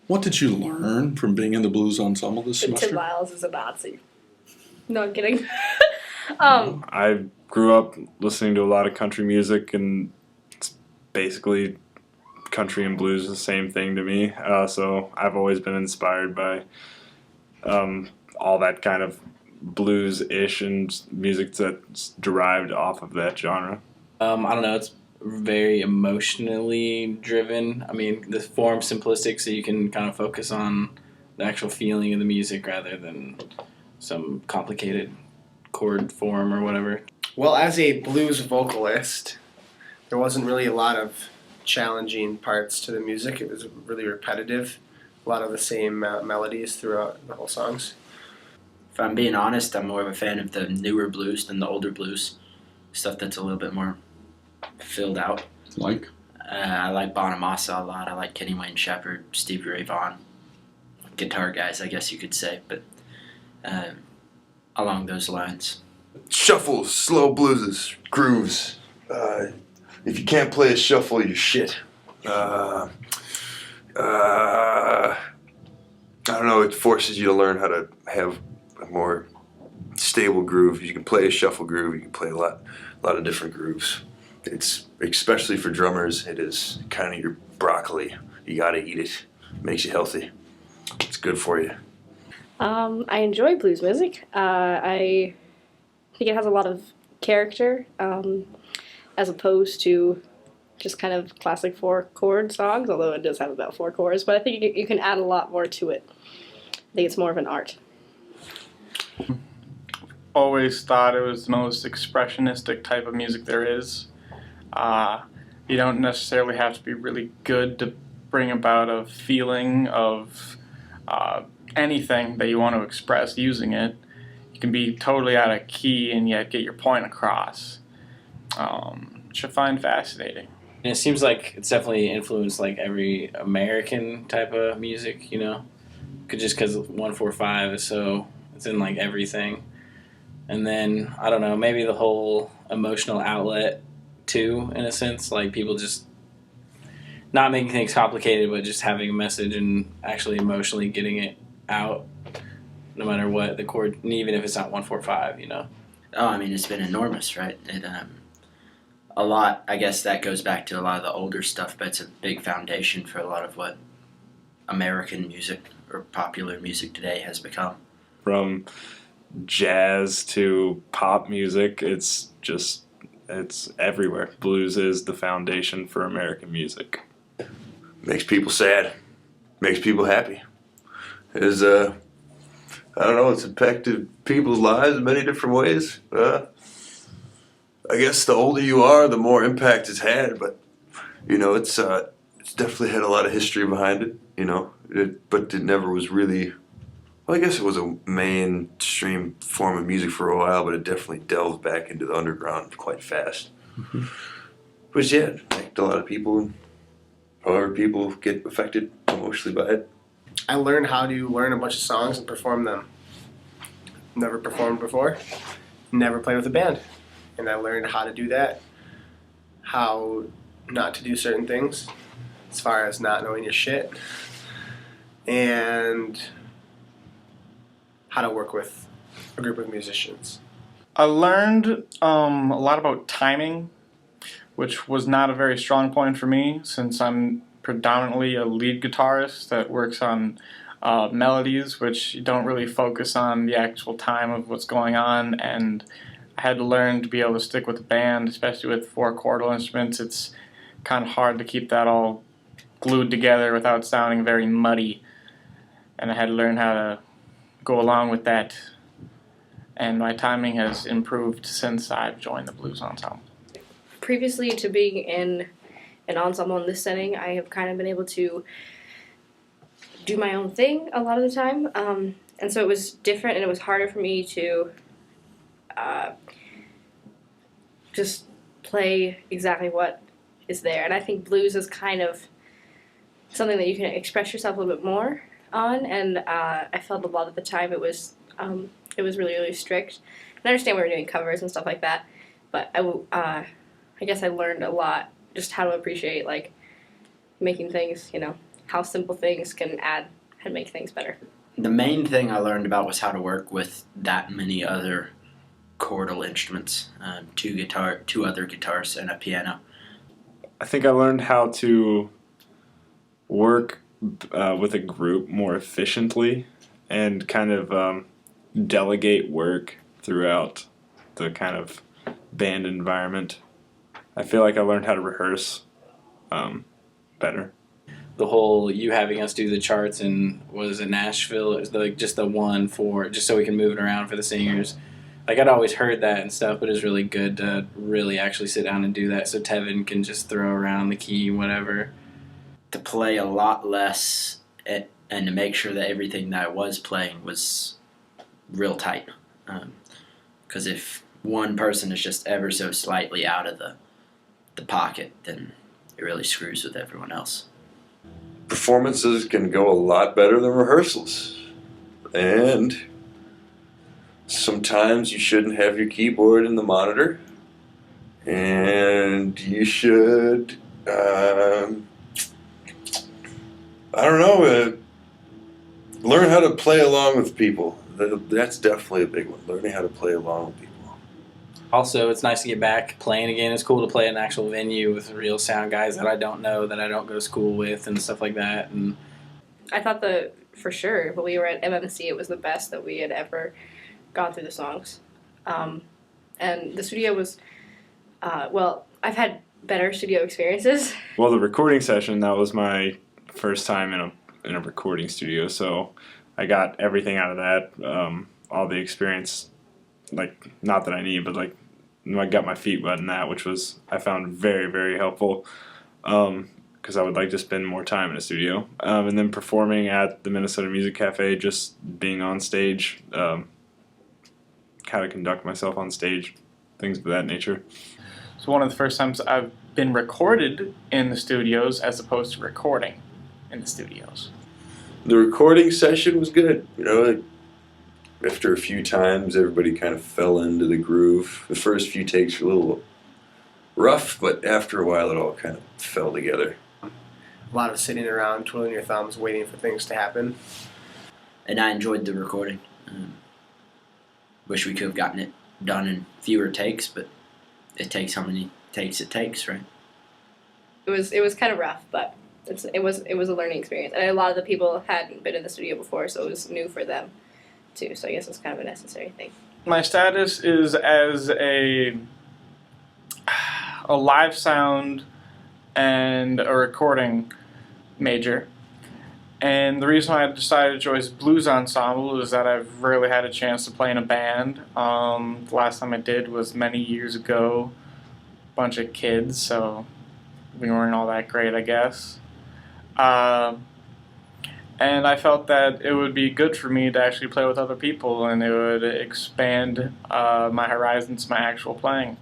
What did you learn from being in the blues ensemble this Tim semester? Miles is a Nazi. No, I'm kidding. um, I grew up listening to a lot of country music, and it's basically country and blues is the same thing to me. So I've always been inspired by all that kind of blues-ish and music that's derived off of that genre. I don't know. It's very emotionally driven. I mean, the form's simplistic, so you can kind of focus on the actual feeling of the music rather than some complicated chord form or whatever. Well, as a blues vocalist, there wasn't really a lot of challenging parts to the music. It was really repetitive. A lot of the same melodies throughout the whole songs. If I'm being honest, I'm more of a fan of the newer blues than the older blues. Stuff that's a little bit more filled out. Like? I like Bonamassa a lot. I like Kenny Wayne Shepherd, Stevie Ray Vaughan. Guitar guys, I guess you could say, but along those lines. Shuffles, slow blueses, grooves. If you can't play a shuffle, you're shit. I don't know, it forces you to learn how to have a more stable groove. You can play a shuffle groove, you can play a lot of different grooves. It's, especially for drummers, it is kind of your broccoli. You gotta eat it. Makes you healthy. It's good for you. I enjoy blues music. I think it has a lot of character, as opposed to just kind of classic 4-chord songs, although it does have about 4 chords, but I think you can add a lot more to it. I think it's more of an art. Always thought it was the most expressionistic type of music there is. You don't necessarily have to be really good to bring about a feeling of anything that you want to express using it. You can be totally out of key and yet get your point across, which I find fascinating. And it seems like it's definitely influenced like every American type of music, you know? Just because 145 is so, it's in like everything. And then, I don't know, maybe the whole emotional outlet too, in a sense. Like people just not making things complicated, but just having a message and actually emotionally getting it out, no matter what the chord, and even if it's not 145, you know? Oh, I mean, it's been enormous, right? A lot, I guess that goes back to a lot of the older stuff, but it's a big foundation for a lot of what American music or popular music today has become. From jazz to pop music, it's everywhere. Blues is the foundation for American music. Makes people sad. Makes people happy. I don't know, it's impacted people's lives in many different ways. I guess the older you are, the more impact it's had, but you know, it's definitely had a lot of history behind it, you know. But it never was really, well, I guess it was a mainstream form of music for a while, but it definitely delved back into the underground quite fast. Mm-hmm. Which, yeah, affected a lot of people. However, people get affected emotionally by it. I learned how to learn a bunch of songs and perform them. Never performed before. Never played with a band. And I learned how to do that. How not to do certain things. As far as not knowing your shit. And how to work with a group of musicians. I learned a lot about timing, which was not a very strong point for me since I'm predominantly a lead guitarist that works on melodies, which you don't really focus on the actual time of what's going on, and I had to learn to be able to stick with the band, especially with 4-chordal instruments. It's kind of hard to keep that all glued together without sounding very muddy, and I had to learn how to go along with that, and my timing has improved since I've joined the blues ensemble. Previously to being in an ensemble in this setting, I have kind of been able to do my own thing a lot of the time, and so it was different, and it was harder for me to just play exactly what is there. And I think blues is kind of something that you can express yourself a little bit more on, and I felt a lot of the time it was really, really strict. And I understand we were doing covers and stuff like that, but I guess I learned a lot just how to appreciate like making things, you know, how simple things can add and make things better. The main thing I learned about was how to work with that many other chordal instruments, two other guitars, and a piano. I think I learned how to work with a group more efficiently and kind of delegate work throughout the kind of band environment. I feel like I learned how to rehearse better. The whole you having us do the charts in was in Nashville. It was like just the one for just so we can move it around for the singers. Like I'd always heard that and stuff, but it's really good to really actually sit down and do that so Tevin can just throw around the key, whatever. To play a lot less and to make sure that everything that I was playing was real tight. Because if one person is just ever so slightly out of the pocket, then it really screws with everyone else. Performances can go a lot better than rehearsals. And sometimes you shouldn't have your keyboard in the monitor. And you should, I don't know, learn how to play along with people. That's definitely a big one, learning how to play along with people. Also, it's nice to get back playing again. It's cool to play in an actual venue with real sound guys that I don't know, that I don't go to school with, and stuff like that. And I thought for sure when we were at MMC, it was the best that we had ever gone through the songs. And the studio was, well, I've had better studio experiences. Well, the recording session, that was my first time in a recording studio, so I got everything out of that, all the experience, like, not that I need, but like I got my feet wet in that, which was I found very, very helpful, because I would like to spend more time in a studio. And then performing at the Minnesota Music Cafe, just being on stage, how to conduct myself on stage, things of that nature. So one of the first times I've been recorded in the studios as opposed to recording in the studios. The recording session was good. You know, like, after a few times, everybody kind of fell into the groove. The first few takes were a little rough, but after a while, it all kind of fell together. A lot of sitting around, twiddling your thumbs, waiting for things to happen. And I enjoyed the recording. Wish we could have gotten it done in fewer takes, but it takes how many takes it takes, right? It was kind of rough, but it was a learning experience, and a lot of the people hadn't been in the studio before, so it was new for them too. So I guess it's kind of a necessary thing. My status is as a live sound and a recording major. And the reason why I decided to choose blues ensemble is that I've rarely had a chance to play in a band. The last time I did was many years ago. Bunch of kids, so we weren't all that great, I guess. And I felt that it would be good for me to actually play with other people, and it would expand my horizons, my actual playing.